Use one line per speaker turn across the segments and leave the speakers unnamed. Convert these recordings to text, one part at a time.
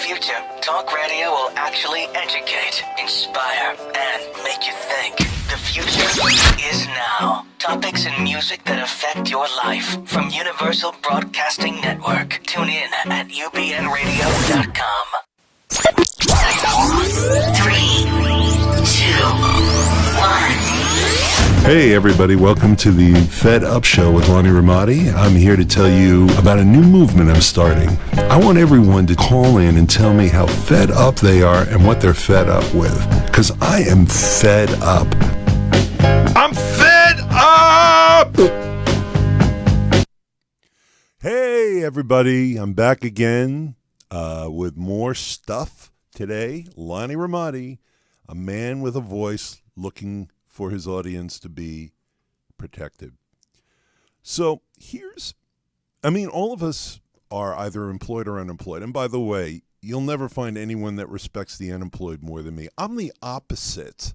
future, talk radio will actually educate, inspire, and make you think. The future is now. Topics and music that affect your life from Universal Broadcasting Network. Tune in at ubnradio.com.
3, 2, 1.
Hey everybody, welcome to the Fed Up Show with Lonnie Ramati. I'm here to tell you about a new movement I'm starting. I want everyone to call in and tell me how fed up they are and what they're fed up with. Because I am fed up. I'm fed up! Hey everybody, I'm back again with more stuff today. Lonnie Ramati, a man with a voice looking for his audience to be protected. So all of us are either employed or unemployed. And by the way, you'll never find anyone that respects the unemployed more than me. I'm the opposite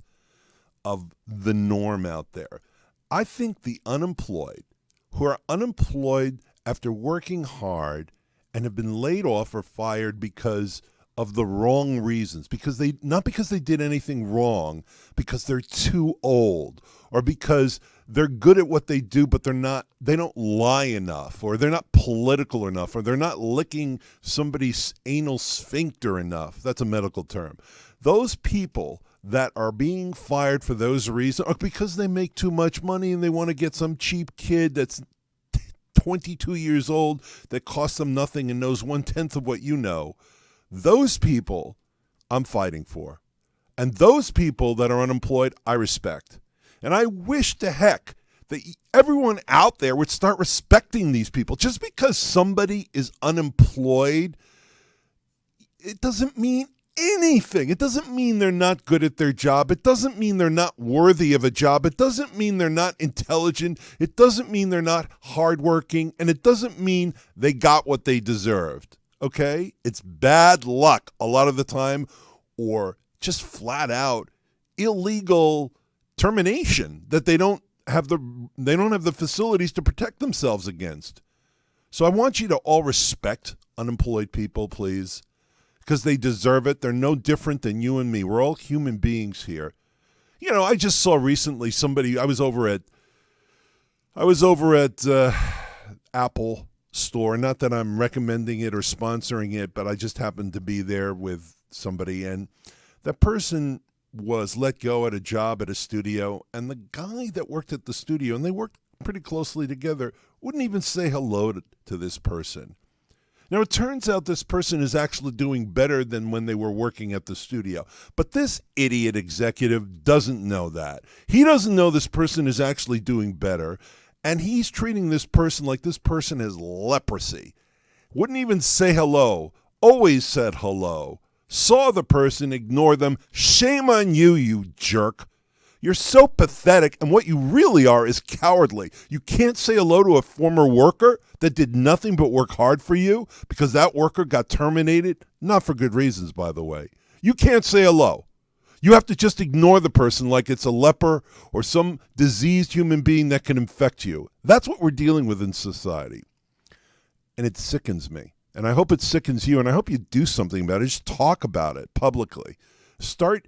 of the norm out there. I think the unemployed, who are unemployed after working hard and have been laid off or fired because of the wrong reasons, not because they did anything wrong, because they're too old, or because they're good at what they do, but they don't lie enough, or they're not political enough, or they're not licking somebody's anal sphincter enough. That's a medical term. Those people that are being fired for those reasons are because they make too much money and they want to get some cheap kid that's 22 years old that costs them nothing and knows 1/10 of what you know. Those people I'm fighting for. And those people that are unemployed, I respect. And I wish to heck that everyone out there would start respecting these people. Just because somebody is unemployed, it doesn't mean anything. It doesn't mean they're not good at their job. It doesn't mean they're not worthy of a job. It doesn't mean they're not intelligent. It doesn't mean they're not hardworking. And it doesn't mean they got what they deserved. Okay? It's bad luck a lot of the time, or just flat out illegal termination that they don't have the facilities to protect themselves against. So I want you to all respect unemployed people, please, because they deserve it. They're no different than you and me. We're all human beings here. You know, I just saw recently somebody, I was over at Apple store. Not that I'm recommending it or sponsoring it, but I just happened to be there with somebody, and that person was let go at a job at a studio, and the guy that worked at the studio, and they worked pretty closely together, wouldn't even say hello to this person. Now, it turns out this person is actually doing better than when they were working at the studio. But this idiot executive doesn't know that. He doesn't know this person is actually doing better. And he's treating this person like this person has leprosy. Wouldn't even say hello. Always said hello. Saw the person, ignore them. Shame on you, you jerk. You're so pathetic, and what you really are is cowardly. You can't say hello to a former worker that did nothing but work hard for you because that worker got terminated, not for good reasons, by the way. You can't say hello. You have to just ignore the person like it's a leper or some diseased human being that can infect you. That's what we're dealing with in society. And it sickens me. And I hope it sickens you, and I hope you do something about it. Just talk about it publicly. Start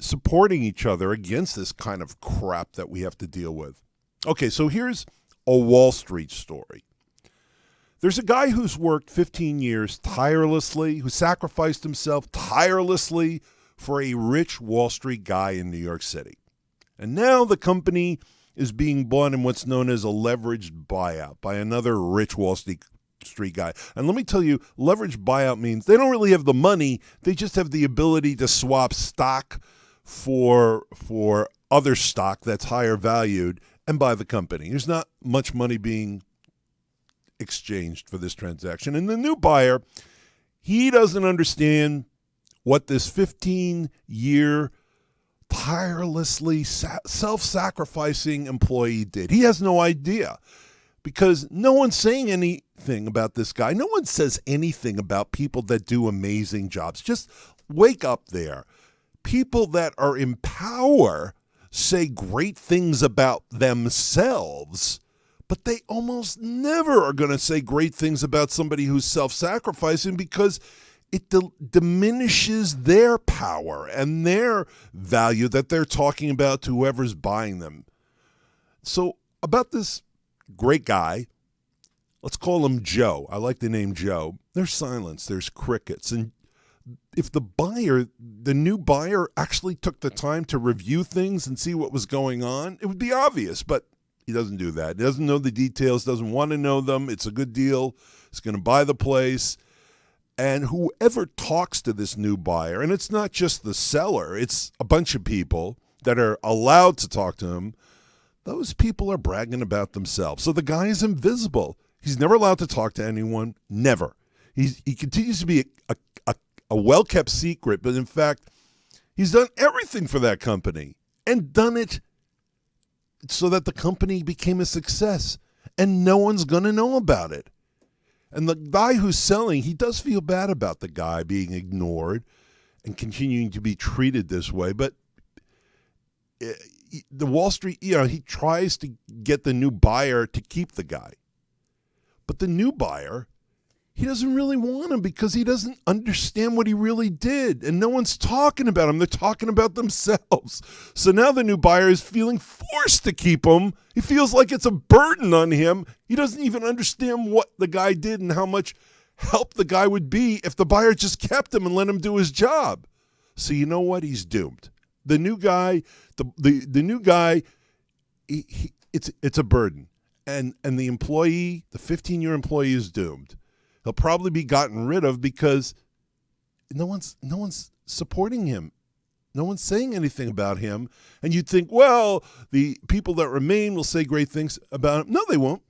supporting each other against this kind of crap that we have to deal with. Okay, so here's a Wall Street story. There's a guy who's worked 15 years tirelessly, who sacrificed himself tirelessly for a rich Wall Street guy in New York City. And now the company is being bought in what's known as a leveraged buyout by another rich Wall Street guy. And let me tell you, leveraged buyout means they don't really have the money. They just have the ability to swap stock for other stock that's higher valued and buy the company. There's not much money being exchanged for this transaction. And the new buyer, he doesn't understand what this 15-year tirelessly self-sacrificing employee did. He has no idea because no one's saying anything about this guy. No one says anything about people that do amazing jobs. Just wake up there. People that are in power say great things about themselves, but they almost never are going to say great things about somebody who's self-sacrificing because it diminishes their power and their value that they're talking about to whoever's buying them. So about this great guy, let's call him Joe. I like the name Joe. There's silence. There's crickets. And if the new buyer actually took the time to review things and see what was going on, it would be obvious. But he doesn't do that. He doesn't know the details, doesn't want to know them. It's a good deal. He's going to buy the place. And whoever talks to this new buyer, and it's not just the seller, it's a bunch of people that are allowed to talk to him, those people are bragging about themselves. So the guy is invisible. He's never allowed to talk to anyone, never. He continues to be a well-kept secret, but in fact, he's done everything for that company and done it so that the company became a success, and no one's going to know about it. And the guy who's selling, he does feel bad about the guy being ignored and continuing to be treated this way. But the Wall Street, he tries to get the new buyer to keep the guy. But the new buyer, he doesn't really want him because he doesn't understand what he really did. And no one's talking about him. They're talking about themselves. So now the new buyer is feeling forced to keep him. He feels like it's a burden on him. He doesn't even understand what the guy did and how much help the guy would be if the buyer just kept him and let him do his job. So you know what? He's doomed. The new guy, the new guy, it's a burden. And the employee, the 15-year employee is doomed. He'll probably be gotten rid of because no one's supporting him. No one's saying anything about him. And you'd think, well, the people that remain will say great things about him. No, they won't.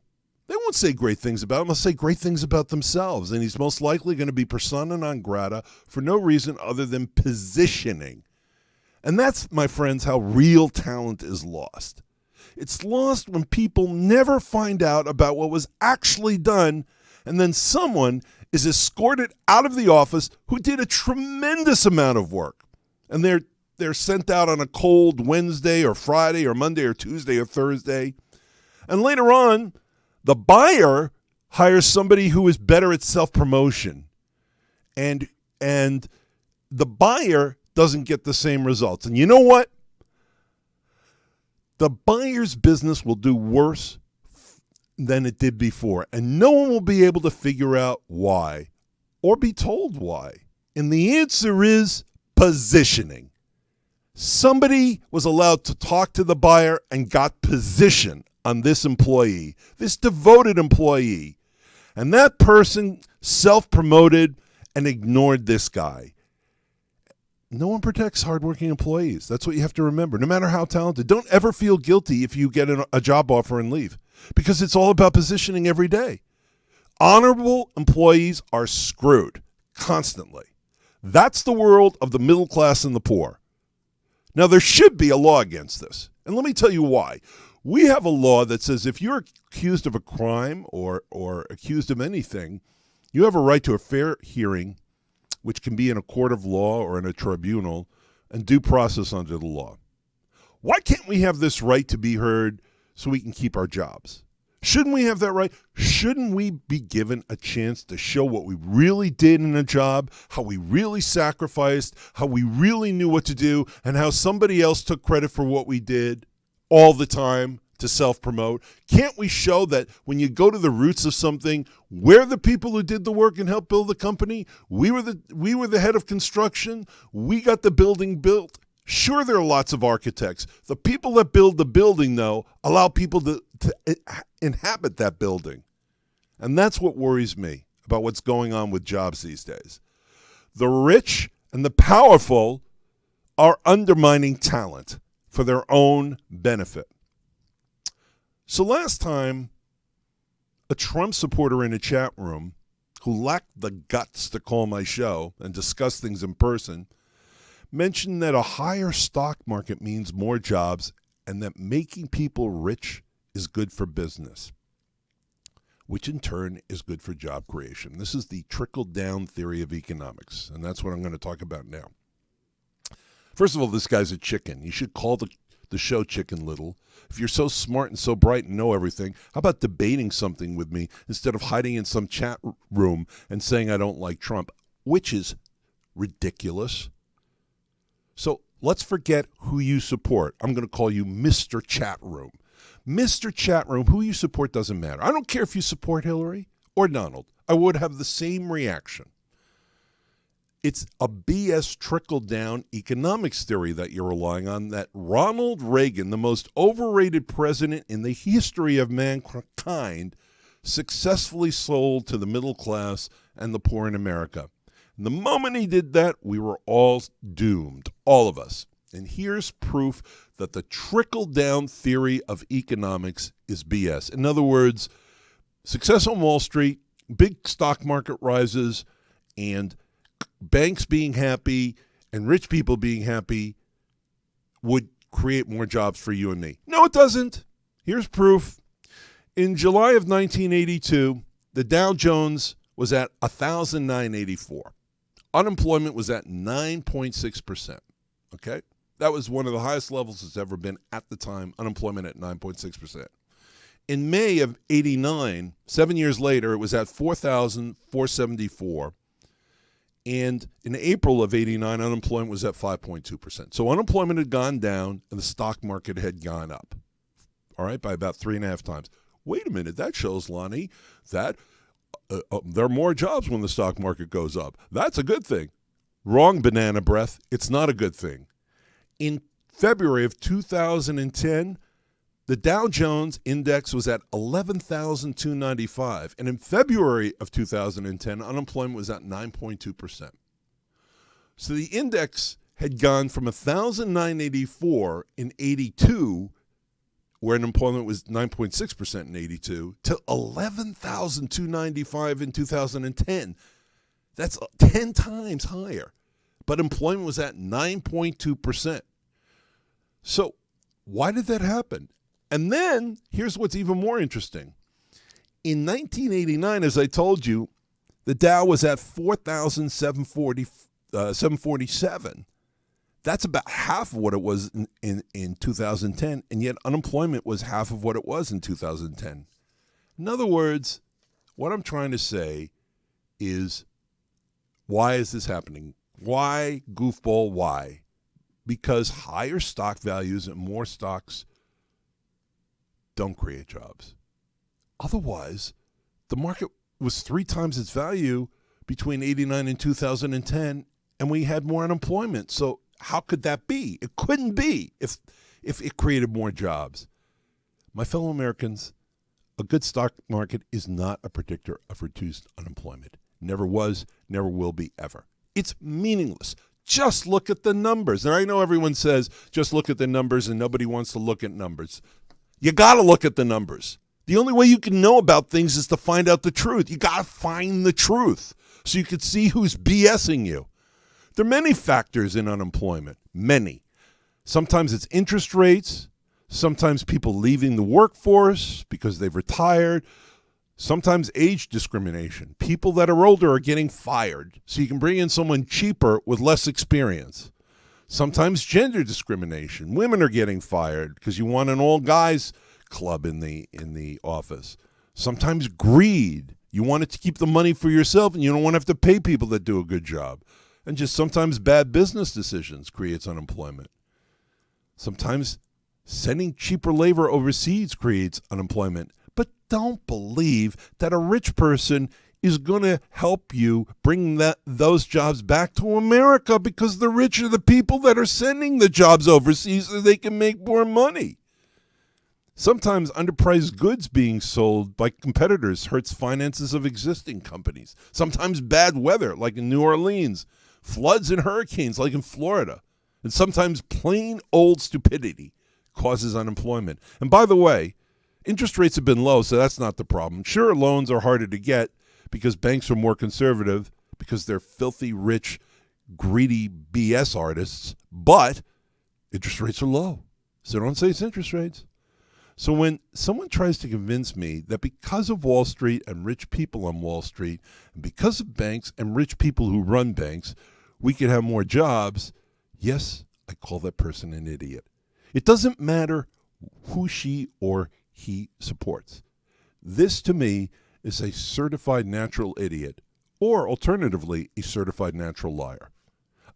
They won't say great things about him. They'll say great things about themselves. And he's most likely going to be persona non grata for no reason other than positioning. And that's, my friends, how real talent is lost. It's lost when people never find out about what was actually done, and then someone is escorted out of the office who did a tremendous amount of work. And they're sent out on a cold Wednesday or Friday or Monday or Tuesday or Thursday. And later on, the buyer hires somebody who is better at self-promotion. And the buyer doesn't get the same results. And you know what? The buyer's business will do worse than it did before. And no one will be able to figure out why or be told why. And the answer is positioning. Somebody was allowed to talk to the buyer and got position on this employee, this devoted employee. And that person self-promoted and ignored this guy. No one protects hardworking employees. That's what you have to remember. No matter how talented, don't ever feel guilty if you get a job offer and leave, because it's all about positioning every day. Honorable employees are screwed constantly. That's the world of the middle class and the poor. Now, there should be a law against this. And let me tell you why. We have a law that says if you're accused of a crime or accused of anything, you have a right to a fair hearing, which can be in a court of law or in a tribunal, and due process under the law. Why can't we have this right to be heard so we can keep our jobs? Shouldn't we have that right? Shouldn't we be given a chance to show what we really did in a job, how we really sacrificed, how we really knew what to do, and how somebody else took credit for what we did all the time to self-promote? Can't we show that when you go to the roots of something, we're the people who did the work and helped build the company? We were the head of construction. We got the building built. Sure, there are lots of architects. The people that build the building, though, allow people to inhabit that building. And that's what worries me about what's going on with jobs these days. The rich and the powerful are undermining talent for their own benefit. So last time, a Trump supporter in a chat room who lacked the guts to call my show and discuss things in person mentioned that a higher stock market means more jobs and that making people rich is good for business, which in turn is good for job creation. This is the trickle-down theory of economics, and that's what I'm going to talk about now. First of all, this guy's a chicken. You should call the show Chicken Little. If you're so smart and so bright and know everything, how about debating something with me instead of hiding in some chat room and saying I don't like Trump? which is ridiculous. So let's forget who you support. I'm going to call you Mr. Chat Room. Mr. Chat Room, who you support doesn't matter. I don't care if you support Hillary or Donald. I would have the same reaction. It's a BS trickle-down economics theory that you're relying on, that Ronald Reagan, the most overrated president in the history of mankind, successfully sold to the middle class and the poor in America. And the moment he did that, we were all doomed, all of us. And here's proof that the trickle-down theory of economics is BS. In other words, success on Wall Street, big stock market rises, and banks being happy and rich people being happy would create more jobs for you and me. No, it doesn't. Here's proof. In July of 1982, the Dow Jones was at 1,984. Unemployment was at 9.6%. Okay? That was one of the highest levels it's ever been at the time, unemployment at 9.6%. In May of 89, 7 years later, it was at 4,474. And in April of 89, unemployment was at 5.2%. So unemployment had gone down and the stock market had gone up, all right, by about 3.5 times. Wait a minute, that shows, Lonnie, that there are more jobs when the stock market goes up. That's a good thing. Wrong, banana breath. It's not a good thing. In February of 2010, the Dow Jones index was at 11,295. And in February of 2010, unemployment was at 9.2%. So the index had gone from 1,984 in 82, where unemployment was 9.6% in 82, to 11,295 in 2010. That's 10 times higher. But employment was at 9.2%. So why did that happen? And then, here's what's even more interesting. In 1989, as I told you, the Dow was at 4,747. That's about half of what it was in 2010, and yet unemployment was half of what it was in 2010. In other words, what I'm trying to say is, why is this happening? Why, goofball, why? Because higher stock values and more stocks don't create jobs. Otherwise, the market was 3 times its value between 89 and 2010, and we had more unemployment. So how could that be? It couldn't be if it created more jobs. My fellow Americans, a good stock market is not a predictor of reduced unemployment. Never was, never will be, ever. It's meaningless. Just look at the numbers. And I know everyone says, just look at the numbers, and nobody wants to look at numbers. You got to look at the numbers. The only way you can know about things is to find out the truth. You got to find the truth so you can see who's BSing you. There are many factors in unemployment, many. Sometimes it's interest rates. Sometimes people leaving the workforce because they've retired. Sometimes age discrimination. People that are older are getting fired, so you can bring in someone cheaper with less experience. Sometimes gender discrimination. Women are getting fired because you want an all-guys club in the office. Sometimes greed. You want it to keep the money for yourself, and you don't want to have to pay people that do a good job. And just sometimes bad business decisions creates unemployment. Sometimes sending cheaper labor overseas creates unemployment. But don't believe that a rich person is going to help you bring those jobs back to America, because the rich are the people that are sending the jobs overseas so they can make more money. Sometimes underpriced goods being sold by competitors hurts finances of existing companies. Sometimes bad weather, like in New Orleans, floods and hurricanes, like in Florida, and sometimes plain old stupidity causes unemployment. And by the way, interest rates have been low, so that's not the problem. Sure, loans are harder to get because banks are more conservative, because they're filthy, rich, greedy BS artists, but interest rates are low. So don't say it's interest rates. So when someone tries to convince me that because of Wall Street and rich people on Wall Street, and because of banks and rich people who run banks, we could have more jobs, yes, I call that person an idiot. It doesn't matter who she or he supports. This, to me, is a certified natural idiot, or alternatively, a certified natural liar.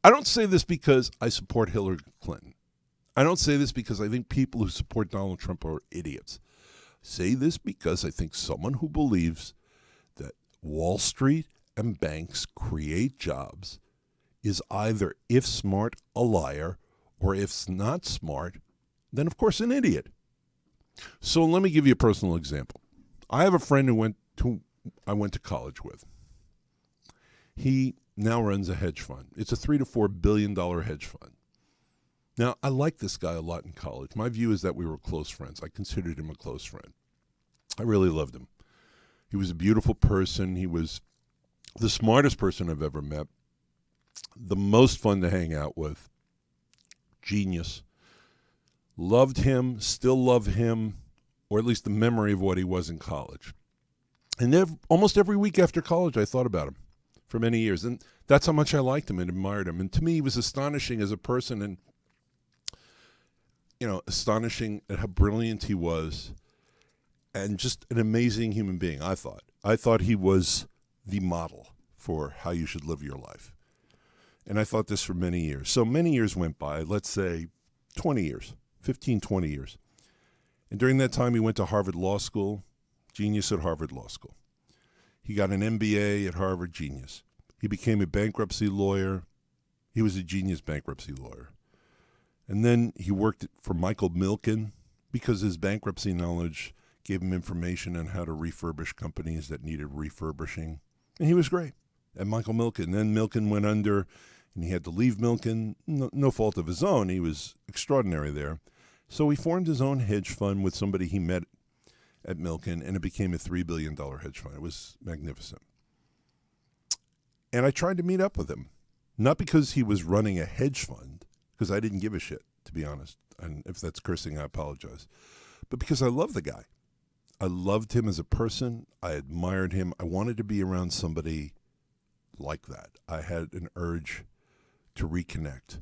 I don't say this because I support Hillary Clinton. I don't say this because I think people who support Donald Trump are idiots. I say this because I think someone who believes that Wall Street and banks create jobs is either, if smart, a liar, or if not smart, then of course an idiot. So let me give you a personal example. I have a friend I went to college with. He now runs a hedge fund. It's a $3 to $4 billion hedge fund. Now, I liked this guy a lot in college. My view is that we were close friends. I considered him a close friend. I really loved him. He was a beautiful person. He was the smartest person I've ever met, the most fun to hang out with, genius. Loved him, still love him, or at least the memory of what he was in college. And almost every week after college, I thought about him for many years. And that's how much I liked him and admired him. And to me, he was astonishing as a person and, astonishing at how brilliant he was and just an amazing human being, I thought. I thought he was the model for how you should live your life. And I thought this for many years. So many years went by, let's say 20 years, 15, 20 years. And during that time, he went to Harvard Law School, genius at Harvard Law School. He got an MBA at Harvard, genius. He became a bankruptcy lawyer. He was a genius bankruptcy lawyer. And then he worked for Michael Milken because his bankruptcy knowledge gave him information on how to refurbish companies that needed refurbishing. And he was great at Michael Milken. Then Milken went under, and he had to leave Milken. No fault of his own. He was extraordinary there. So he formed his own hedge fund with somebody he met at Milken, and it became a $3 billion hedge fund. It was magnificent. And I tried to meet up with him, not because he was running a hedge fund, because I didn't give a shit, to be honest. And if that's cursing, I apologize. But because I love the guy. I loved him as a person. I admired him. I wanted to be around somebody like that. I had an urge to reconnect.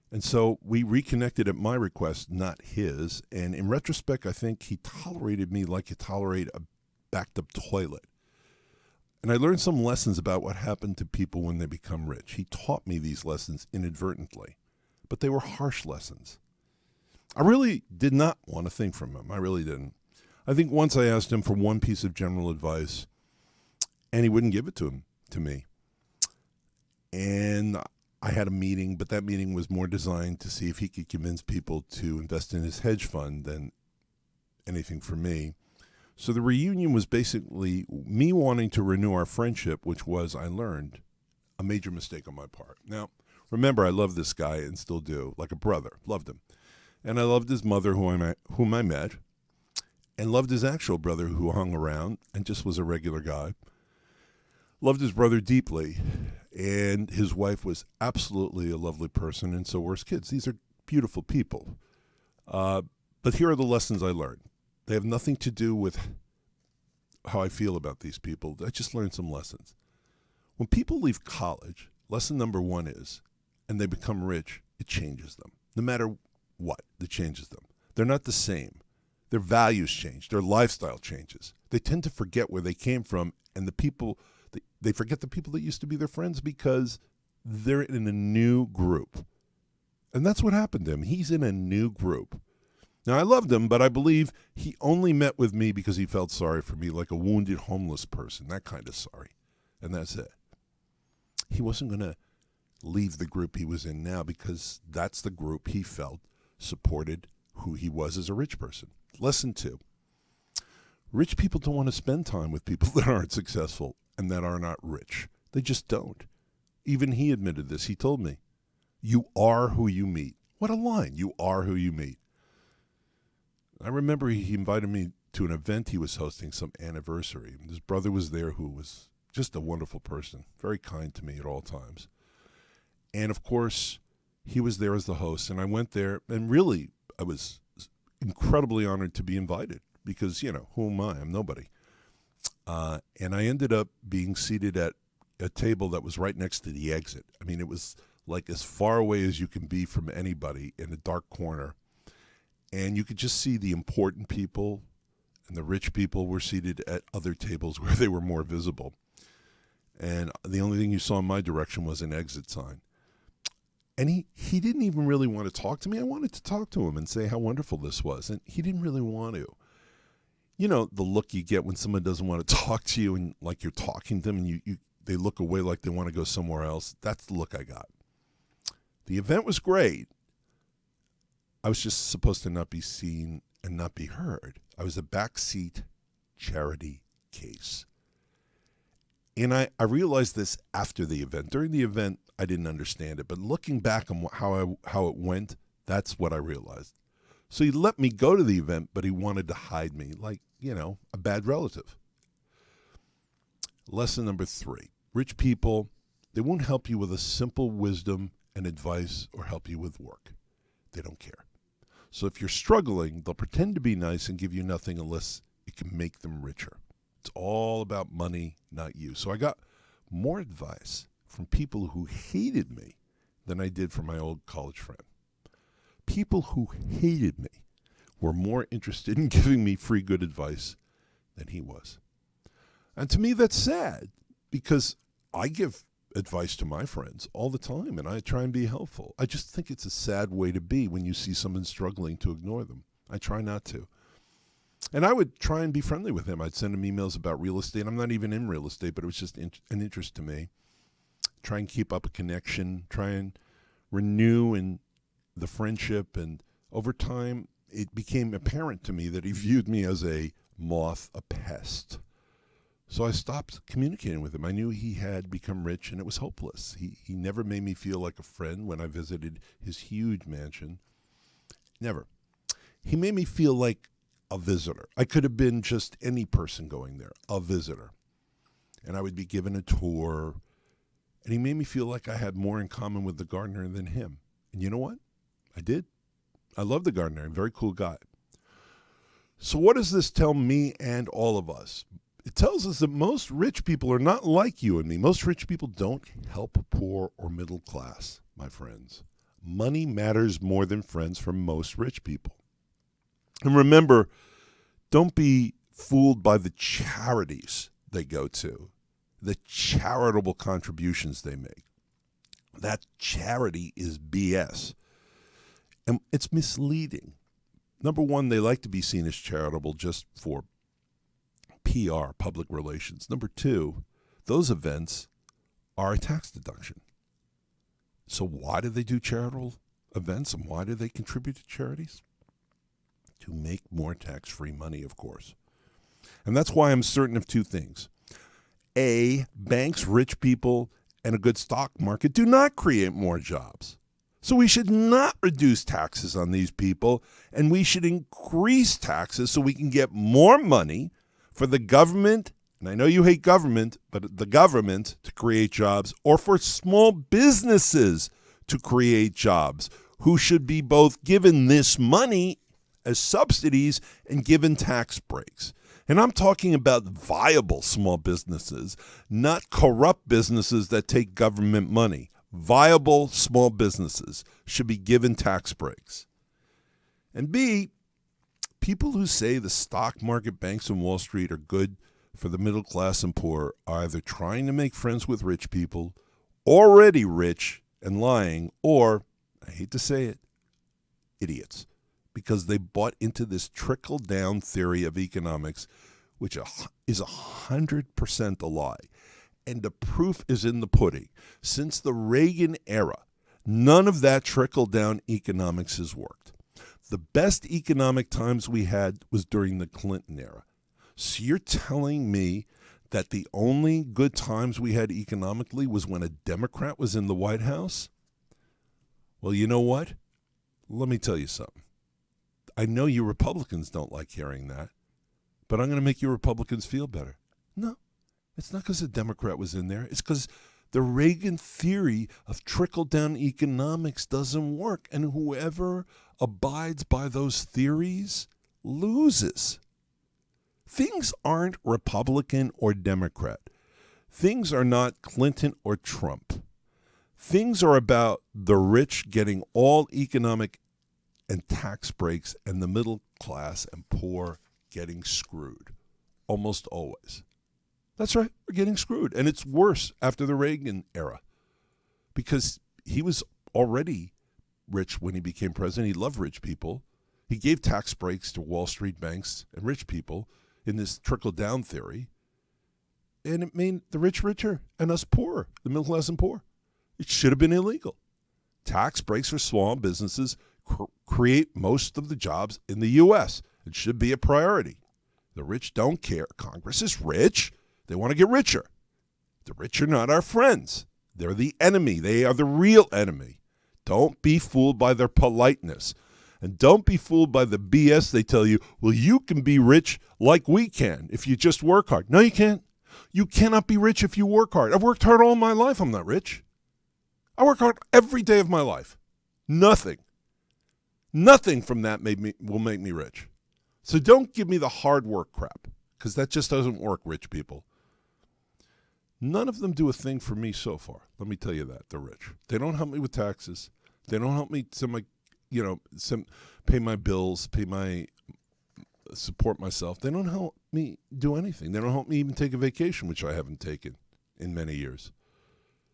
And so we reconnected at my request, not his. And in retrospect, I think he tolerated me like you tolerate a backed-up toilet. And I learned some lessons about what happened to people when they become rich. He taught me these lessons inadvertently, but they were harsh lessons. I really did not want a thing from him. I really didn't. I think once I asked him for one piece of general advice, and he wouldn't give it to me. And I had a meeting, but that meeting was more designed to see if he could convince people to invest in his hedge fund than anything for me. So the reunion was basically me wanting to renew our friendship, which was, I learned, a major mistake on my part. Now, remember, I love this guy and still do, like a brother. Loved him. And I loved his mother, whom I met, and loved his actual brother who hung around and just was a regular guy. Loved his brother deeply, and his wife was absolutely a lovely person, and so were his kids. These are beautiful people. But here are the lessons I learned. They have nothing to do with how I feel about these people. I just learned some lessons. When people leave college, lesson number one is, and they become rich, it changes them. No matter what, it changes them. They're not the same. Their values change. Their lifestyle changes. They tend to forget where they came from, and the people, they forget the people that used to be their friends because they're in a new group. And that's what happened to him. He's in a new group. Now, I loved him, but I believe he only met with me because he felt sorry for me, like a wounded homeless person, that kind of sorry. And that's it. He wasn't going to leave the group he was in now because that's the group he felt supported who he was as a rich person. Lesson 2. Rich people don't want to spend time with people that aren't successful and that are not rich. They just don't. Even he admitted this. He told me, you are who you meet. What a line. You are who you meet. I remember he invited me to an event he was hosting, some anniversary. His brother was there who was just a wonderful person, very kind to me at all times. And, of course, he was there as the host, and I went there, and really I was incredibly honored to be invited because, who am I? I'm nobody. And I ended up being seated at a table that was right next to the exit. I mean, it was like as far away as you can be from anybody in a dark corner. And you could just see the important people, and the rich people were seated at other tables where they were more visible. and the only thing you saw in my direction was an exit sign. And he didn't even really want to talk to me. I wanted to talk to him and say how wonderful this was, and he didn't really want to. You know, the look you get when someone doesn't want to talk to you and like you're talking to them and they look away like they want to go somewhere else. That's the look I got. The event was great. I was just supposed to not be seen and not be heard. I was a backseat charity case. And I realized this after the event. During the event, I didn't understand it. But looking back on how it went, that's what I realized. So he let me go to the event, but he wanted to hide me like, you know, a bad relative. Lesson number 3. Rich people, they won't help you with a simple wisdom and advice or help you with work. They don't care. So if you're struggling, they'll pretend to be nice and give you nothing unless it can make them richer. It's all about money, not you. So I got more advice from people who hated me than I did from my old college friend. People who hated me were more interested in giving me free good advice than he was. And to me, that's sad because I give advice to my friends all the time and I try and be helpful. I just think it's a sad way to be when you see someone struggling to ignore them. I try not to. And I would try and be friendly with him. I'd send him emails about real estate. I'm not even in real estate, but it was just an interest to me. Try and keep up a connection, try and renew the friendship. And over time, it became apparent to me that he viewed me as a moth, a pest. So I stopped communicating with him. I knew he had become rich, and it was hopeless. He never made me feel like a friend when I visited his huge mansion. Never. He made me feel like a visitor. I could have been just any person going there, a visitor. And I would be given a tour. And he made me feel like I had more in common with the gardener than him. And you know what? I did. I love the gardener. A very cool guy. So what does this tell me and all of us? It tells us that most rich people are not like you and me. Most rich people don't help poor or middle class, my friends. Money matters more than friends for most rich people. And remember, don't be fooled by the charities they go to, the charitable contributions they make. That charity is BS. And it's misleading. Number one, they like to be seen as charitable just for PR, public relations. Number two, those events are a tax deduction. So why do they do charitable events and why do they contribute to charities? To make more tax-free money, of course. And that's why I'm certain of two things. A, banks, rich people, and a good stock market do not create more jobs. So we should not reduce taxes on these people, and we should increase taxes so we can get more money for the government, and I know you hate government, but the government to create jobs, or for small businesses to create jobs, who should be both given this money as subsidies and given tax breaks. And I'm talking about viable small businesses, not corrupt businesses that take government money. Viable small businesses should be given tax breaks. And B, people who say the stock market, banks, and Wall Street are good for the middle class and poor are either trying to make friends with rich people, already rich and lying, or, I hate to say it, idiots. Because they bought into this trickle-down theory of economics, which is 100% a lie. And the proof is in the pudding. Since the Reagan era, none of that trickle-down economics has worked. The best economic times we had was during the Clinton era. So you're telling me that the only good times we had economically was when a Democrat was in the White House? Well, you know what? Let me tell you something. I know you Republicans don't like hearing that, but I'm going to make you Republicans feel better. No, it's not because a Democrat was in there. It's because the Reagan theory of trickle-down economics doesn't work, and whoever abides by those theories loses. Things aren't Republican or Democrat. Things are not Clinton or Trump. Things are about the rich getting all economic and tax breaks, and the middle class and poor getting screwed, almost always. That's right. We're getting screwed. And it's worse after the Reagan era because he was already rich when he became president. He loved rich people. He gave tax breaks to Wall Street banks and rich people in this trickle-down theory. And it made the rich richer and us poorer, the middle class and poor. It should have been illegal. Tax breaks for small businesses create most of the jobs in the U.S. It should be a priority. The rich don't care. Congress is rich. They want to get richer. The rich are not our friends. They're the enemy. They are the real enemy. Don't be fooled by their politeness. And don't be fooled by the BS they tell you, well, you can be rich like we can if you just work hard. No, you can't. You cannot be rich if you work hard. I've worked hard all my life. I'm not rich. I work hard every day of my life. Nothing from that will make me rich. So don't give me the hard work crap, because that just doesn't work, rich people. None of them do a thing for me so far. Let me tell you that. They're rich. They don't help me with taxes. They don't help me pay my bills, support myself. They don't help me do anything. They don't help me even take a vacation, which I haven't taken in many years.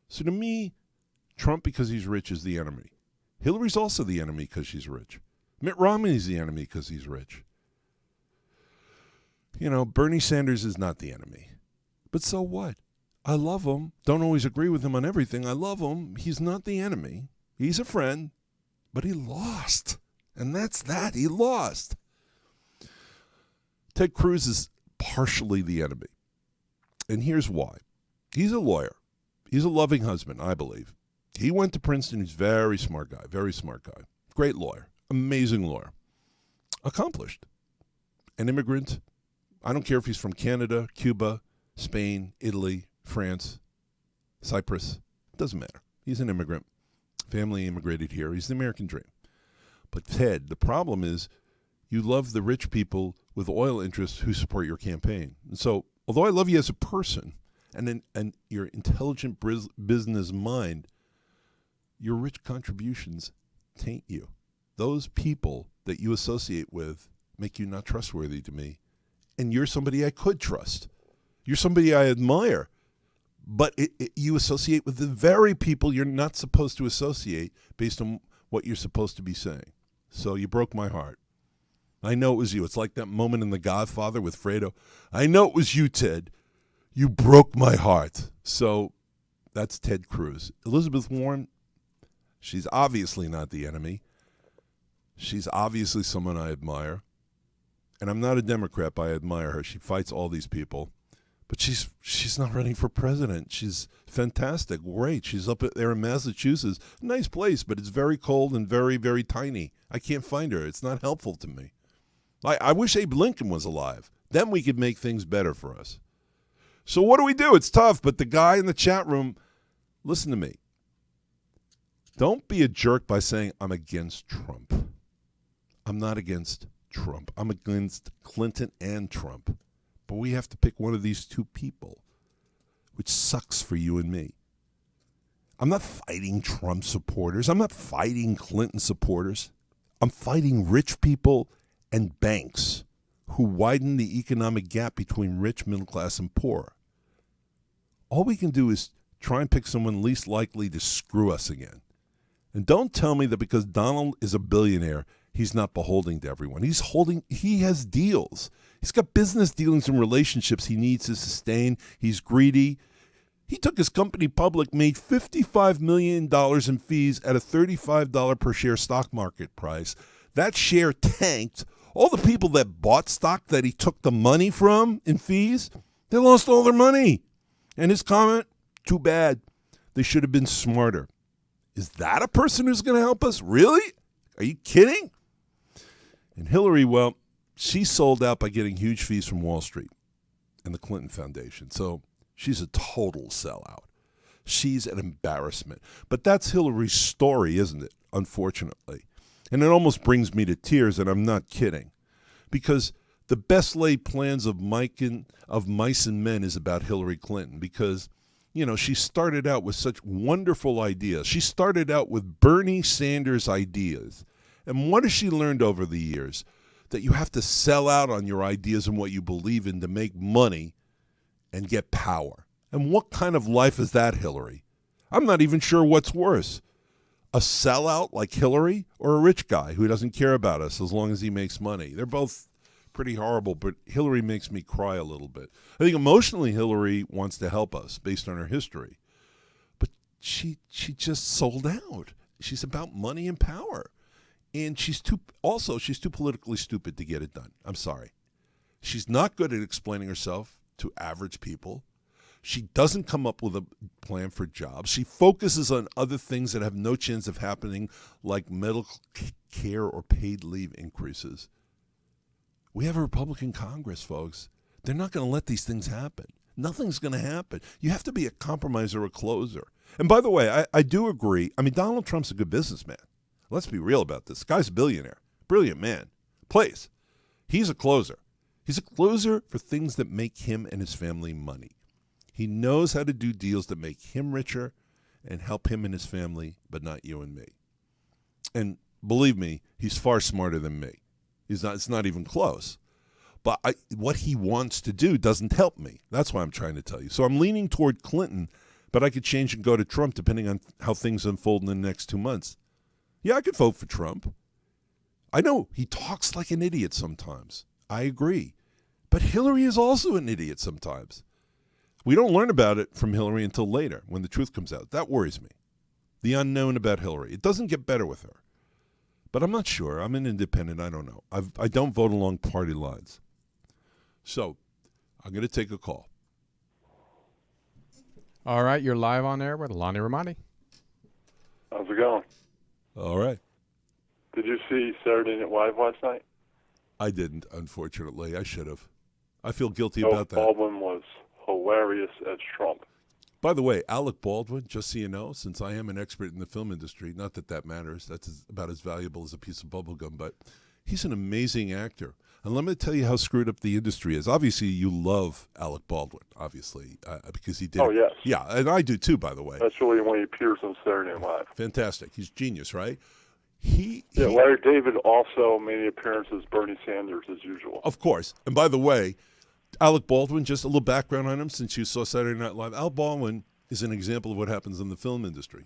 So to me, Trump, because he's rich, is the enemy. Hillary's also the enemy because she's rich. Mitt Romney's the enemy because he's rich. Bernie Sanders is not the enemy. But so what? I love him. Don't always agree with him on everything. I love him. He's not the enemy. He's a friend. But he lost. And that's that. He lost. Ted Cruz is partially the enemy. And here's why. He's a lawyer. He's a loving husband, I believe. He went to Princeton. He's a very smart guy. Great lawyer. Amazing lawyer. Accomplished. An immigrant. I don't care if he's from Canada, Cuba, Spain, Italy, France, Cyprus. Doesn't matter. He's an immigrant. Family immigrated here. He's the American dream. But Ted, the problem is you love the rich people with oil interests who support your campaign. And so, although I love you as a person and your intelligent business mind, your rich contributions taint you. Those people that you associate with make you not trustworthy to me. And you're somebody I could trust. You're somebody I admire. But you associate with the very people you're not supposed to associate based on what you're supposed to be saying. So you broke my heart. I know it was you. It's like that moment in The Godfather with Fredo. I know it was you, Ted. You broke my heart. So that's Ted Cruz. Elizabeth Warren, she's obviously not the enemy. She's obviously someone I admire. And I'm not a Democrat, but I admire her. She fights all these people. But she's not running for president. She's fantastic, great. She's up there in Massachusetts. Nice place, but it's very cold and very, very tiny. I can't find her. It's not helpful to me. I wish Abe Lincoln was alive. Then we could make things better for us. So what do? It's tough, but the guy in the chat room, listen to me. Don't be a jerk by saying I'm against Trump. I'm not against Trump. I'm against Clinton and Trump. But we have to pick one of these two people, which sucks for you and me. I'm not fighting Trump supporters. I'm not fighting Clinton supporters. I'm fighting rich people and banks who widen the economic gap between rich, middle class, and poor. All we can do is try and pick someone least likely to screw us again. And don't tell me that because Donald is a billionaire, he's not beholden to everyone. He has deals. He's got business dealings and relationships he needs to sustain. He's greedy. He took his company public, made $55 million in fees at a $35 per share stock market price. That share tanked. All the people that bought stock that he took the money from in fees, they lost all their money. And his comment, too bad. They should have been smarter. Is that a person who's going to help us? Really? Are you kidding? And Hillary, well, she sold out by getting huge fees from Wall Street and the Clinton Foundation. So she's a total sellout. She's an embarrassment. But that's Hillary's story, isn't it? Unfortunately. And it almost brings me to tears, and I'm not kidding. Because the best laid plans of mice and men is about Hillary Clinton. Because, she started out with such wonderful ideas. She started out with Bernie Sanders ideas. And what has she learned over the years? That you have to sell out on your ideas and what you believe in to make money and get power. And what kind of life is that, Hillary? I'm not even sure what's worse. A sellout like Hillary or a rich guy who doesn't care about us as long as he makes money? They're both pretty horrible, but Hillary makes me cry a little bit. I think emotionally Hillary wants to help us based on her history. But she just sold out. She's about money and power. And she's too politically stupid to get it done. I'm sorry. She's not good at explaining herself to average people. She doesn't come up with a plan for jobs. She focuses on other things that have no chance of happening, like medical care or paid leave increases. We have a Republican Congress, folks. They're not going to let these things happen. Nothing's going to happen. You have to be a compromiser or a closer. And by the way, I do agree. I mean, Donald Trump's a good businessman. Let's be real about this. The guy's a billionaire. Brilliant man. Plays. He's a closer. He's a closer for things that make him and his family money. He knows how to do deals that make him richer and help him and his family, but not you and me. And believe me, he's far smarter than me. It's not even close. But what he wants to do doesn't help me. That's why I'm trying to tell you. So I'm leaning toward Clinton, but I could change and go to Trump depending on how things unfold in the next 2 months. Yeah, I could vote for Trump. I know he talks like an idiot sometimes. I agree. But Hillary is also an idiot sometimes. We don't learn about it from Hillary until later, when the truth comes out. That worries me. The unknown about Hillary. It doesn't get better with her. But I'm not sure. I'm an independent. I don't know. I don't vote along party lines. So I'm going to take a call.
All right, you're live on air with Lonnie Ramati.
How's it going?
All right.
Did you see Saturday Night Live last night?
I didn't, unfortunately. I should have. I feel guilty about that.
Baldwin was hilarious as Trump.
By the way, Alec Baldwin, just so you know, since I am an expert in the film industry, not that that matters, that's about as valuable as a piece of bubblegum, but he's an amazing actor. And let me tell you how screwed up the industry is. Obviously, you love Alec Baldwin, obviously, because he did.
Oh, yes.
Yeah, and I do too, by the way.
Especially when he appears on Saturday Night Live.
Fantastic. He's genius, right?
Larry David also made an appearance as Bernie Sanders, as usual.
Of course. And by the way, Alec Baldwin, just a little background on him since you saw Saturday Night Live. Al Baldwin is an example of what happens in the film industry.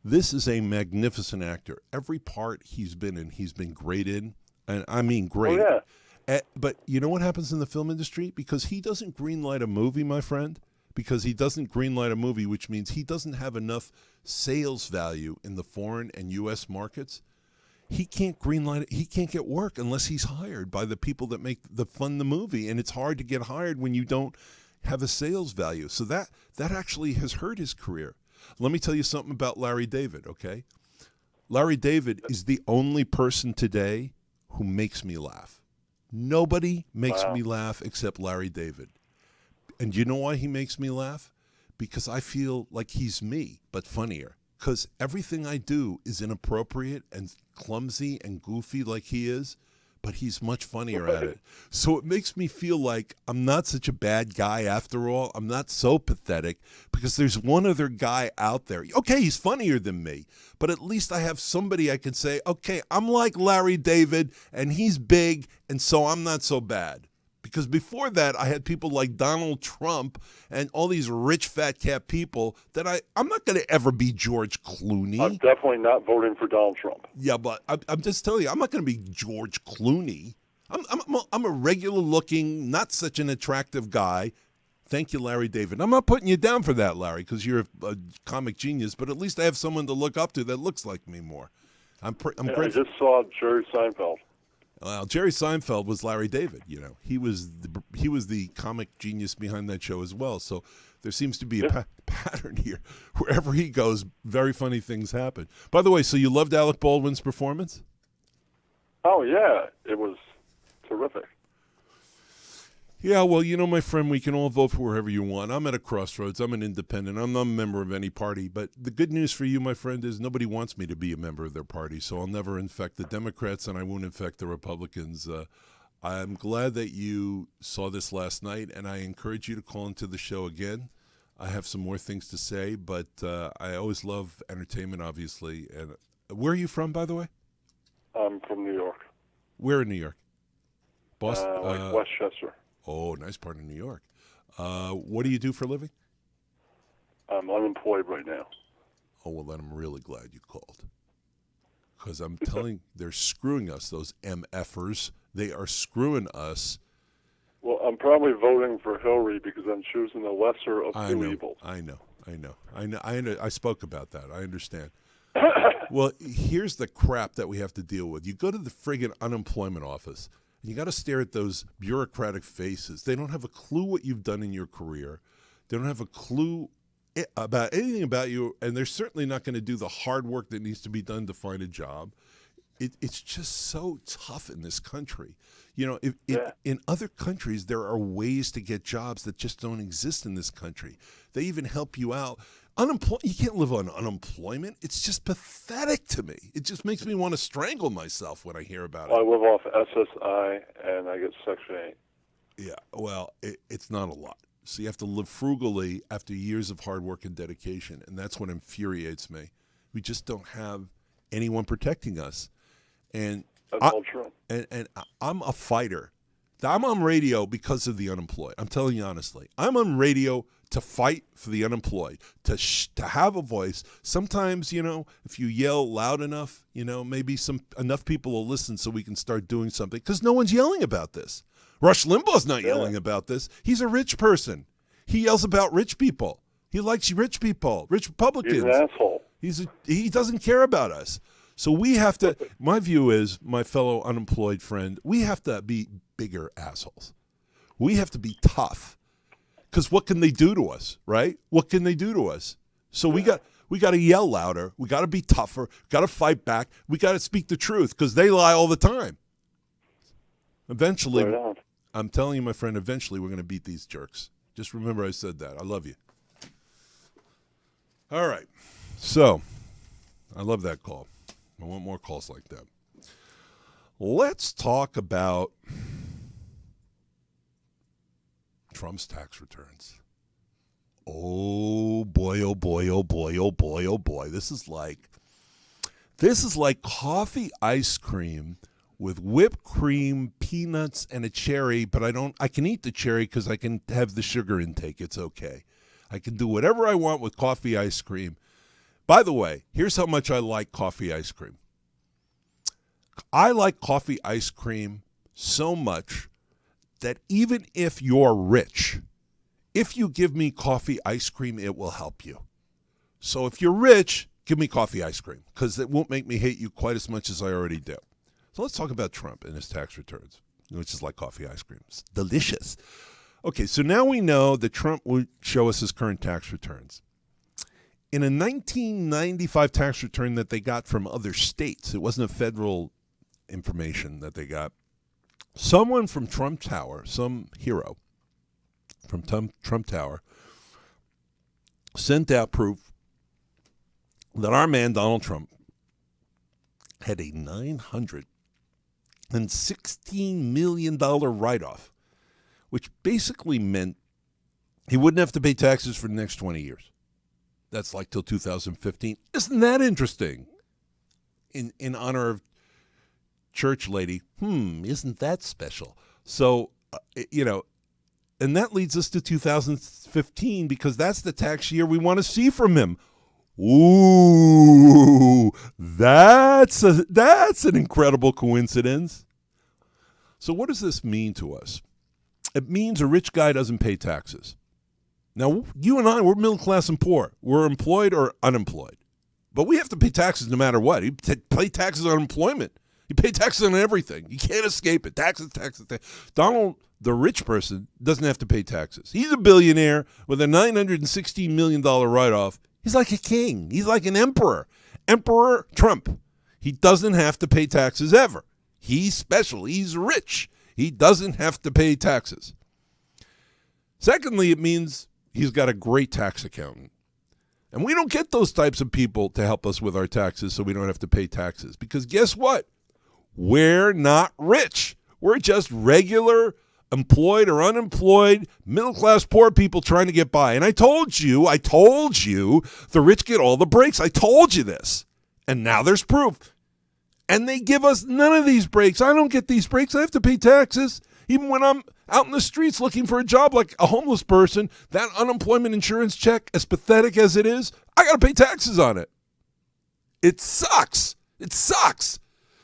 This is a magnificent actor. Every part he's been in, he's been great in. And I mean great.
Oh, yeah.
But you know what happens in the film industry? Because he doesn't greenlight a movie, my friend, because he doesn't greenlight a movie, which means he doesn't have enough sales value in the foreign and U.S. markets. He can't greenlight it. He can't get work unless he's hired by the people that fund the movie. And it's hard to get hired when you don't have a sales value. So that actually has hurt his career. Let me tell you something about Larry David, okay? Larry David is the only person today who makes me laugh. Nobody makes me laugh except Larry David. And you know why he makes me laugh? Because I feel like he's me, but funnier. Because everything I do is inappropriate and clumsy and goofy like he is, but he's much funnier at it. So it makes me feel like I'm not such a bad guy after all. I'm not so pathetic because there's one other guy out there. Okay, he's funnier than me, but at least I have somebody I can say, okay, I'm like Larry David and he's big, and so I'm not so bad. Because before that, I had people like Donald Trump and all these rich fat cat people that I'm not going to ever be George Clooney.
I'm definitely not voting for Donald Trump.
Yeah, but I'm just telling you, I'm not going to be George Clooney. I'm a regular looking, not such an attractive guy. Thank you, Larry David. I'm not putting you down for that, Larry, because you're a comic genius, but at least I have someone to look up to that looks like me more. I'm grateful.
I just saw Jerry Seinfeld.
Well, Jerry Seinfeld was Larry David. You know, he was the comic genius behind that show as well. So there seems to be a pattern here. Wherever he goes, very funny things happen. By the way, so you loved Alec Baldwin's performance?
Oh yeah, it was terrific.
Yeah, well, you know, my friend, we can all vote for wherever you want. I'm at a crossroads. I'm an independent. I'm not a member of any party. But the good news for you, my friend, is nobody wants me to be a member of their party. So I'll never infect the Democrats and I won't infect the Republicans. I'm glad that you saw this last night, and I encourage you to call into the show again. I have some more things to say, but I always love entertainment, obviously. And where are you from, by the way?
I'm from New York.
Where in New York? Boston?
Like Westchester.
Oh, nice part of New York. What do you do for a living?
I'm unemployed right now.
Oh, well, then I'm really glad you called. Because I'm telling they're screwing us, those MFers. They are screwing us.
Well, I'm probably voting for Hillary because I'm choosing the lesser of two evils.
I know. I spoke about that. I understand. Well, here's the crap that we have to deal with. You go to the friggin' unemployment office, and you got to stare at those bureaucratic faces. They don't have a clue what you've done in your career. They don't have a clue about anything about you, and they're certainly not going to do the hard work that needs to be done to find a job. It's just so tough in this country. You know, in other countries, there are ways to get jobs that just don't exist in this country. They even help you out. You can't live on unemployment. It's just pathetic to me. It just makes me want to strangle myself when I hear about it.
I live off SSI, and I get Section 8.
Yeah, well, it's not a lot. So you have to live frugally after years of hard work and dedication, and that's what infuriates me. We just don't have anyone protecting us. And
That's all true.
And I'm a fighter. I'm on radio because of the unemployed. I'm telling you honestly. I'm on radio to fight for the unemployed, to have a voice. Sometimes, you know, if you yell loud enough, you know, maybe enough people will listen so we can start doing something. Because no one's yelling about this. Rush Limbaugh's not yelling about this. He's a rich person. He yells about rich people. He likes rich people, rich Republicans.
He's an asshole.
He doesn't care about us. So we have to, my view is, my fellow unemployed friend, we have to be bigger assholes. We have to be tough. Because what can they do to us, right? What can they do to us? So we got to yell louder. We got to be tougher. Got to fight back. We got to speak the truth because they lie all the time. Eventually,
Right,
I'm telling you, my friend, eventually we're going to beat these jerks. Just remember I said that. I love you. All right. So, I love that call. I want more calls like that. Let's talk about Trump's tax returns. Oh boy, oh boy, oh boy, oh boy, oh boy. This is like coffee ice cream with whipped cream, peanuts, and a cherry, but I can eat the cherry because I can have the sugar intake. It's okay. I can do whatever I want with coffee ice cream. By the way, here's how much I like coffee ice cream. I like coffee ice cream so much that even if you're rich, if you give me coffee ice cream, it will help you. So if you're rich, give me coffee ice cream because it won't make me hate you quite as much as I already do. So let's talk about Trump and his tax returns, which is like coffee ice cream. It's delicious. Okay, so now we know that Trump would show us his current tax returns. In a 1995 tax return that they got from other states, it wasn't a federal information that they got, someone from Trump Tower, some hero from Trump Tower, sent out proof that our man Donald Trump had a $916 million write-off, which basically meant he wouldn't have to pay taxes for the next 20 years. That's like till 2015. Isn't that interesting? In honor of church lady, isn't that special? So, and that leads us to 2015 because that's the tax year we want to see from him. Ooh, that's an incredible coincidence. So what does this mean to us? It means a rich guy doesn't pay taxes. Now, you and I, we're middle class and poor. We're employed or unemployed. But we have to pay taxes no matter what. You pay taxes on employment. You pay taxes on everything. You can't escape it. Taxes. Donald, the rich person, doesn't have to pay taxes. He's a billionaire with a $916 million write-off. He's like a king. He's like an emperor. Emperor Trump. He doesn't have to pay taxes ever. He's special. He's rich. He doesn't have to pay taxes. Secondly, it means he's got a great tax accountant. And we don't get those types of people to help us with our taxes so we don't have to pay taxes. Because guess what? We're not rich. We're just regular employed or unemployed, middle-class poor people trying to get by. And I told you, the rich get all the breaks. I told you this. And now there's proof. And they give us none of these breaks. I don't get these breaks. I have to pay taxes. Even when I'm out in the streets looking for a job like a homeless person, that unemployment insurance check, as pathetic as it is, I got to pay taxes on it. It sucks. It sucks.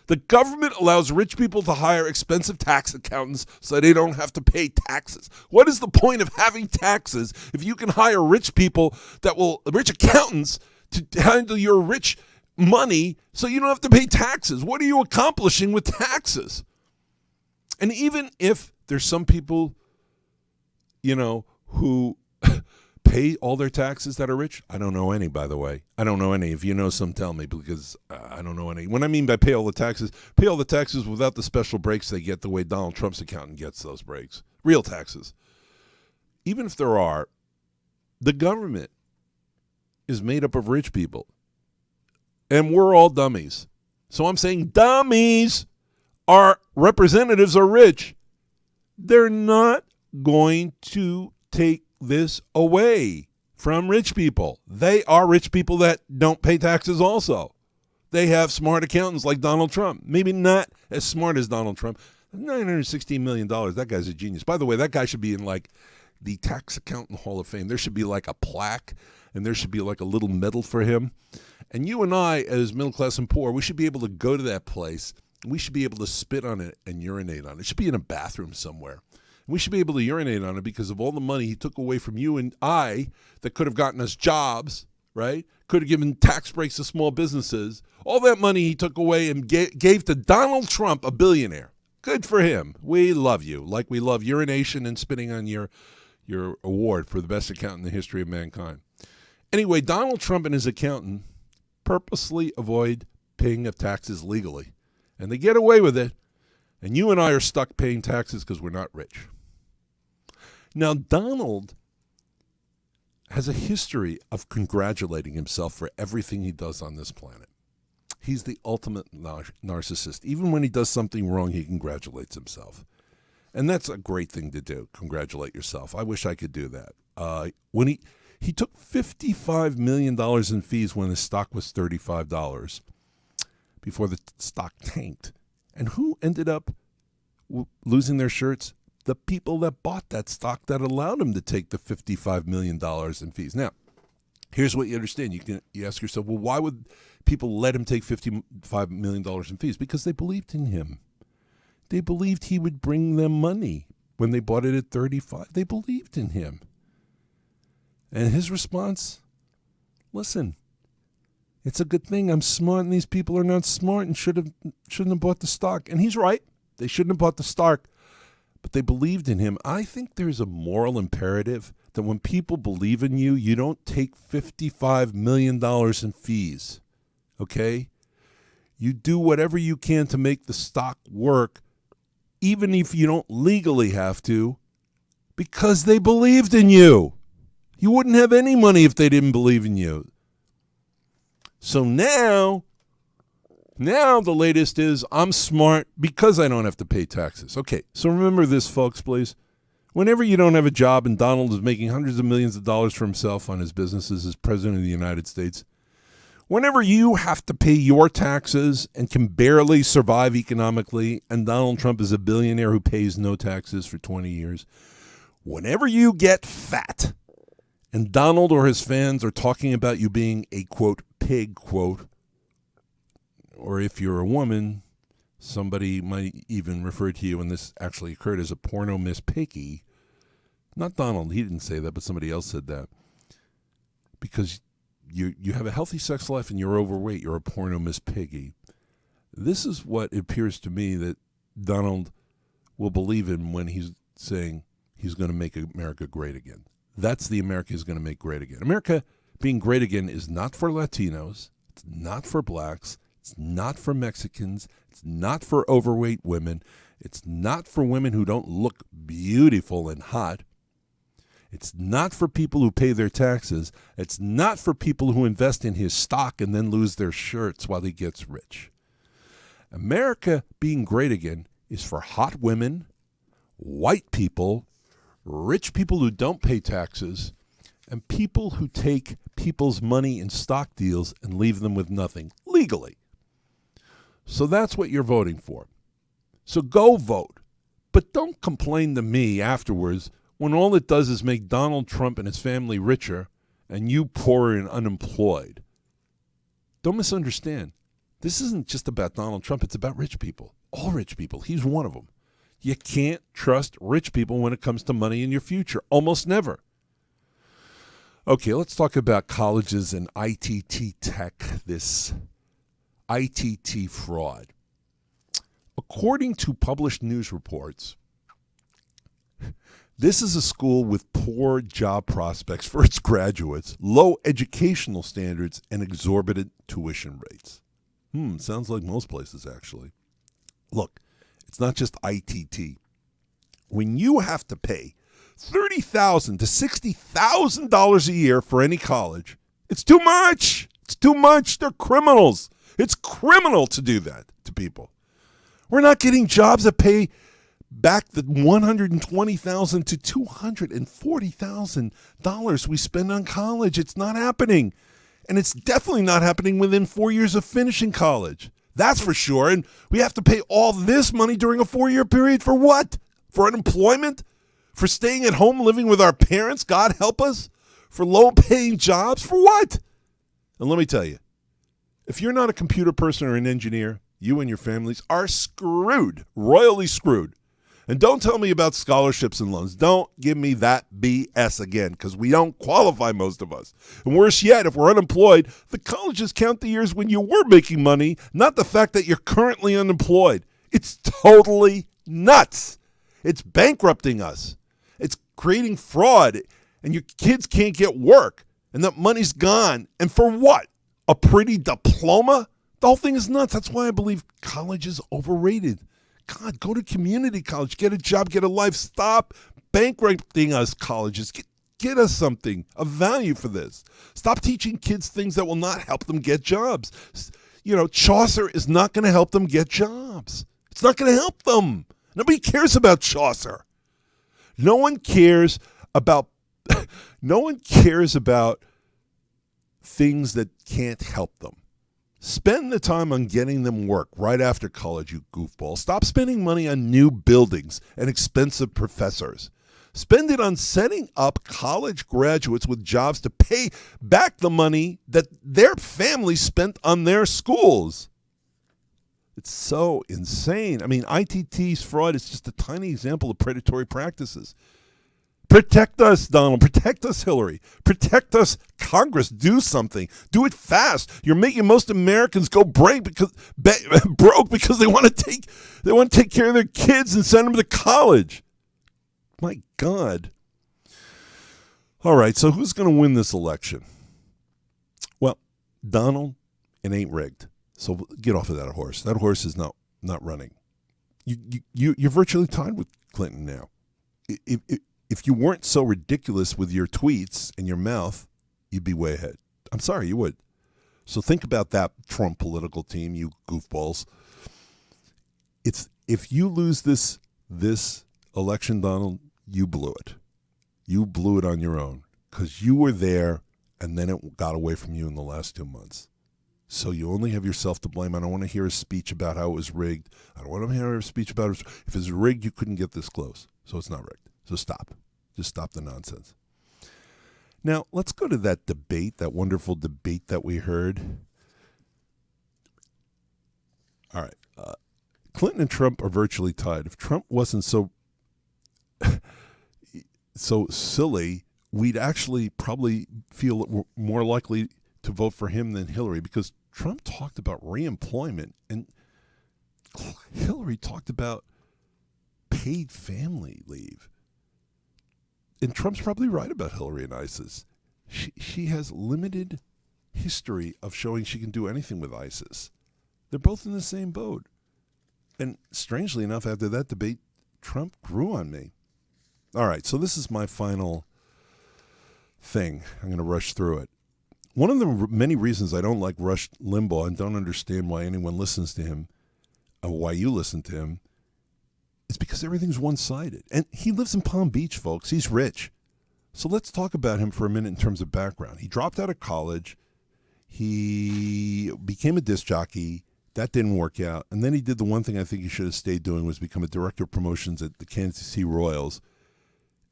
The government allows rich people to hire expensive tax accountants so they don't have to pay taxes. What is the point of having taxes if you can hire rich accountants to handle your rich money so you don't have to pay taxes? What are you accomplishing with taxes? And even if there's some people, who pay all their taxes that are rich, I don't know any, by the way. I don't know any. If you know some, tell me, because I don't know any. When I mean by pay all the taxes without the special breaks they get the way Donald Trump's accountant gets those breaks. Real taxes. Even if there are, the government is made up of rich people. And we're all dummies. So I'm saying dummies. Our representatives are rich. They're not going to take this away from rich people. They are rich people that don't pay taxes also. They have smart accountants like Donald Trump. Maybe not as smart as Donald Trump. $916 million. That guy's a genius. By the way, that guy should be in the Tax Accountant Hall of Fame. There should be a plaque, and there should be a little medal for him. And you and I, as middle class and poor, we should be able to go to that place. We should be able to spit on it and urinate on it. It should be in a bathroom somewhere. We should be able to urinate on it because of all the money he took away from you and I that could have gotten us jobs, right? Could have given tax breaks to small businesses. All that money he took away and gave to Donald Trump, a billionaire. Good for him. We love you, like we love urination and spitting on your award for the best accountant in the history of mankind. Anyway, Donald Trump and his accountant purposely avoid paying of taxes legally. And they get away with it. And you and I are stuck paying taxes because we're not rich. Now, Donald has a history of congratulating himself for everything he does on this planet. He's the ultimate narcissist. Even when he does something wrong, he congratulates himself. And that's a great thing to do, congratulate yourself. I wish I could do that. When he took $55 million in fees when his stock was $35 before the stock tanked. And who ended up losing their shirts? The people that bought that stock that allowed him to take the $55 million in fees. Now, here's what you understand. You ask yourself, well, why would people let him take $55 million in fees? Because they believed in him. They believed he would bring them money when they bought it at $35. They believed in him. And his response, listen, it's a good thing I'm smart and these people are not smart and shouldn't have bought the stock. And he's right. They shouldn't have bought the stock. But they believed in him. I think there's a moral imperative that when people believe in you, you don't take $55 million in fees. Okay? You do whatever you can to make the stock work, even if you don't legally have to, because they believed in you. You wouldn't have any money if they didn't believe in you. So now the latest is I'm smart because I don't have to pay taxes. Okay, so remember this, folks, please. Whenever you don't have a job and Donald is making hundreds of millions of dollars for himself on his businesses as president of the United States, whenever you have to pay your taxes and can barely survive economically, and Donald Trump is a billionaire who pays no taxes for 20 years, whenever you get fat and Donald or his fans are talking about you being a, quote, pig, quote, or if you're a woman, somebody might even refer to you, and this actually occurred, as a porno Miss Piggy. Not Donald, he didn't say that, but somebody else said that. Because you have a healthy sex life and you're overweight, you're a porno Miss Piggy. This is what it appears to me that Donald will believe in when he's saying he's going to make America great again. That's the America he's going to make great again. America being great again is not for Latinos, it's not for blacks, it's not for Mexicans, it's not for overweight women, it's not for women who don't look beautiful and hot, it's not for people who pay their taxes, it's not for people who invest in his stock and then lose their shirts while he gets rich. America being great again is for hot women, white people, rich people who don't pay taxes, and people who take people's money in stock deals and leave them with nothing legally. So that's what you're voting for. So go vote. But don't complain to me afterwards when all it does is make Donald Trump and his family richer and you poorer and unemployed. Don't misunderstand. This isn't just about Donald Trump. It's about rich people. All rich people. He's one of them. You can't trust rich people when it comes to money in your future. Almost never. Okay, let's talk about colleges and ITT tech, this ITT fraud. According to published news reports, this is a school with poor job prospects for its graduates, low educational standards, and exorbitant tuition rates. Sounds like most places, actually. Look, it's not just ITT. When you have to pay $30,000 to $60,000 a year for any college, it's too much. It's too much. They're criminals. It's criminal to do that to people. We're not getting jobs that pay back the $120,000 to $240,000 we spend on college. It's not happening. And it's definitely not happening within 4 years of finishing college. That's for sure. And we have to pay all this money during a 4-year period for what? For unemployment? For staying at home living with our parents? God help us? For low-paying jobs? For what? And let me tell you, if you're not a computer person or an engineer, you and your families are screwed, royally screwed. And don't tell me about scholarships and loans. Don't give me that BS again, because we don't qualify, most of us. And worse yet, if we're unemployed, the colleges count the years when you were making money, not the fact that you're currently unemployed. It's totally nuts. It's bankrupting us. It's creating fraud, and your kids can't get work, and that money's gone. And for what? A pretty diploma? The whole thing is nuts. That's why I believe college is overrated. God, go to community college, get a job, get a life. Stop bankrupting us, colleges. Get us something of value for this. Stop teaching kids things that will not help them get jobs. You know, Chaucer is not going to help them get jobs. It's not going to help them. Nobody cares about Chaucer. No one cares about things that can't help them. Spend the time on getting them work right after college, you goofball. Stop spending money on new buildings and expensive professors. Spend it on setting up college graduates with jobs to pay back the money that their families spent on their schools. It's so insane. I mean, ITT's fraud is just a tiny example of predatory practices. Protect us, Donald. Protect us, Hillary. Protect us, Congress. Do something. Do it fast. You're making most Americans go broke because they want to take care of their kids and send them to college. My God. All right, so who's going to win this election? Well, Donald, it ain't rigged. So get off of that horse. That horse is not running. You're virtually tied with Clinton now. If you weren't so ridiculous with your tweets and your mouth, you'd be way ahead. I'm sorry, you would. So think about that Trump political team, you goofballs. If you lose this election, Donald, you blew it. You blew it on your own because you were there and then it got away from you in the last 2 months. So you only have yourself to blame. I don't want to hear a speech about how it was rigged. I don't want to hear a speech about it. If it's rigged, you couldn't get this close. So it's not rigged. So stop. Just stop the nonsense. Now, let's go to that debate, that wonderful debate that we heard. All right. Clinton and Trump are virtually tied. If Trump wasn't so silly, we'd actually probably feel more likely to vote for him than Hillary, because Trump talked about reemployment and Hillary talked about paid family leave. And Trump's probably right about Hillary and ISIS. She has limited history of showing she can do anything with ISIS. They're both in the same boat. And strangely enough, after that debate, Trump grew on me. All right, so this is my final thing. I'm going to rush through it. One of the many reasons I don't like Rush Limbaugh and don't understand why anyone listens to him, or why you listen to him, is because everything's one-sided. And he lives in Palm Beach, folks. He's rich. So let's talk about him for a minute in terms of background. He dropped out of college. He became a disc jockey, That didn't work out. And then he did the one thing I think he should have stayed doing, was become a director of promotions at the Kansas City Royals.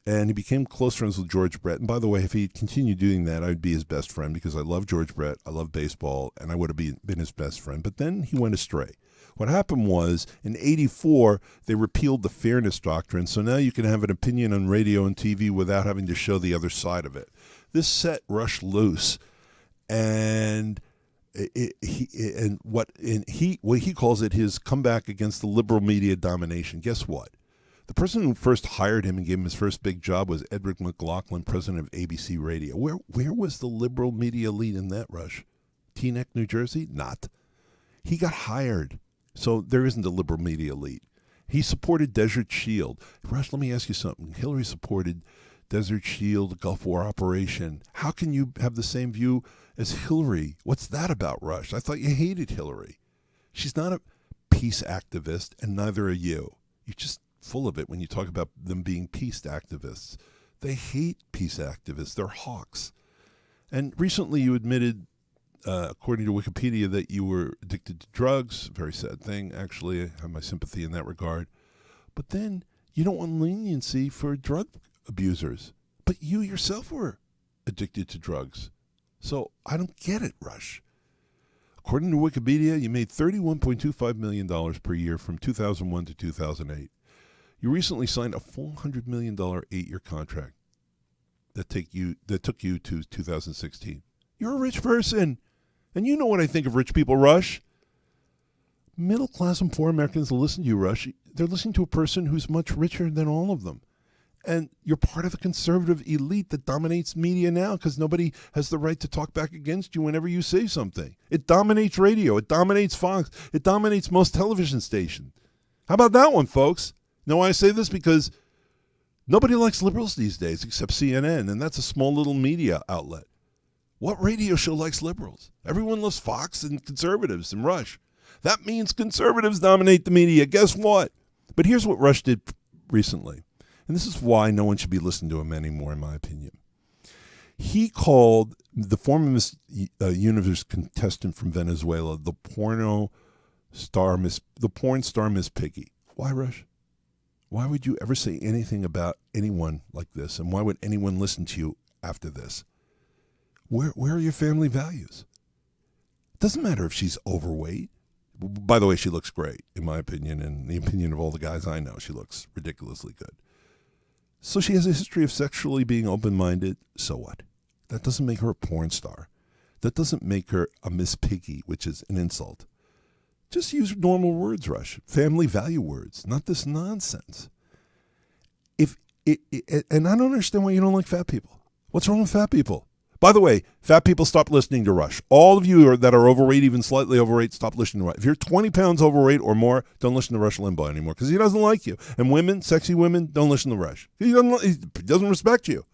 And he became close friends with George Brett. And by the way, if he had continued doing that, I would be his best friend, because I love George Brett, I love baseball, and I would have been his best friend. But then he went astray. What happened was, in '84, they repealed the Fairness Doctrine, so now you can have an opinion on radio and TV without having to show the other side of it. This set Rush loose, and what he calls it his comeback against the liberal media domination. Guess what? The person who first hired him and gave him his first big job was Edward McLaughlin, president of ABC Radio. Where was the liberal media elite in that, Rush? Teaneck, New Jersey? Not. He got hired. So there isn't a liberal media elite. He supported Desert Shield. Rush, let me ask you something. Hillary supported Desert Shield, the Gulf War operation. How can you have the same view as Hillary? What's that about, Rush? I thought you hated Hillary. She's not a peace activist, and neither are you. You're just full of it when you talk about them being peace activists. They hate peace activists. They're hawks. And recently you admitted, according to Wikipedia, that you were addicted to drugs. Very sad thing, actually. I have my sympathy in that regard. But then you don't want leniency for drug abusers. But you yourself were addicted to drugs. So I don't get it, Rush. According to Wikipedia, you made $31.25 million per year from 2001 to 2008. You recently signed a $400 million 8-year contract that took you to 2016. You're a rich person. And you know what I think of rich people, Rush. Middle class and poor Americans listen to you, Rush. They're listening to a person who's much richer than all of them. And you're part of the conservative elite that dominates media now, because nobody has the right to talk back against you whenever you say something. It dominates radio. It dominates Fox. It dominates most television stations. How about that one, folks? Know why I say this? Because nobody likes liberals these days except CNN, and that's a small little media outlet. What radio show likes liberals? Everyone loves Fox and conservatives and Rush. That means conservatives dominate the media. Guess what? But here's what Rush did recently. And this is why no one should be listening to him anymore, in my opinion. He called the former Miss Universe contestant from Venezuela the porn star Miss Piggy. Why, Rush? Why would you ever say anything about anyone like this? And why would anyone listen to you after this? Where are your family values? It doesn't matter if she's overweight. By the way, she looks great, in my opinion, and the opinion of all the guys I know. She looks ridiculously good. So she has a history of sexually being open-minded. So what? That doesn't make her a porn star. That doesn't make her a Miss Piggy, which is an insult. Just use normal words, Rush. Family value words, not this nonsense. And I don't understand why you don't like fat people. What's wrong with fat people? By the way, fat people, stop listening to Rush. All of you that are overweight, even slightly overweight, stop listening to Rush. If you're 20 pounds overweight or more, don't listen to Rush Limbaugh anymore, because he doesn't like you. And women, sexy women, don't listen to Rush. He doesn't respect you.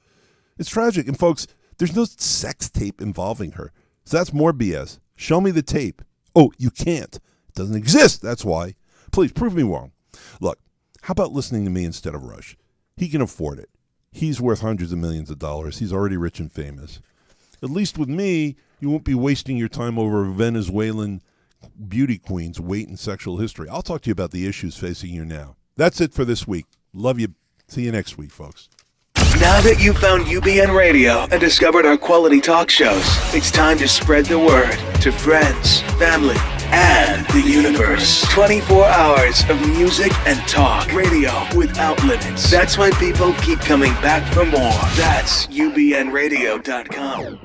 It's tragic. And folks, there's no sex tape involving her. So that's more BS. Show me the tape. Oh, you can't. It doesn't exist. That's why. Please, prove me wrong. Look, how about listening to me instead of Rush? He can afford it. He's worth hundreds of millions of dollars. He's already rich and famous. At least with me, you won't be wasting your time over Venezuelan beauty queens' weight and sexual history. I'll talk to you about the issues facing you now. That's it for this week. Love you. See you next week, folks.
Now that you've found UBN Radio and discovered our quality talk shows, it's time to spread the word to friends, family, and the universe. 24 hours of music and talk. Radio without limits. That's why people keep coming back for more. That's UBNradio.com.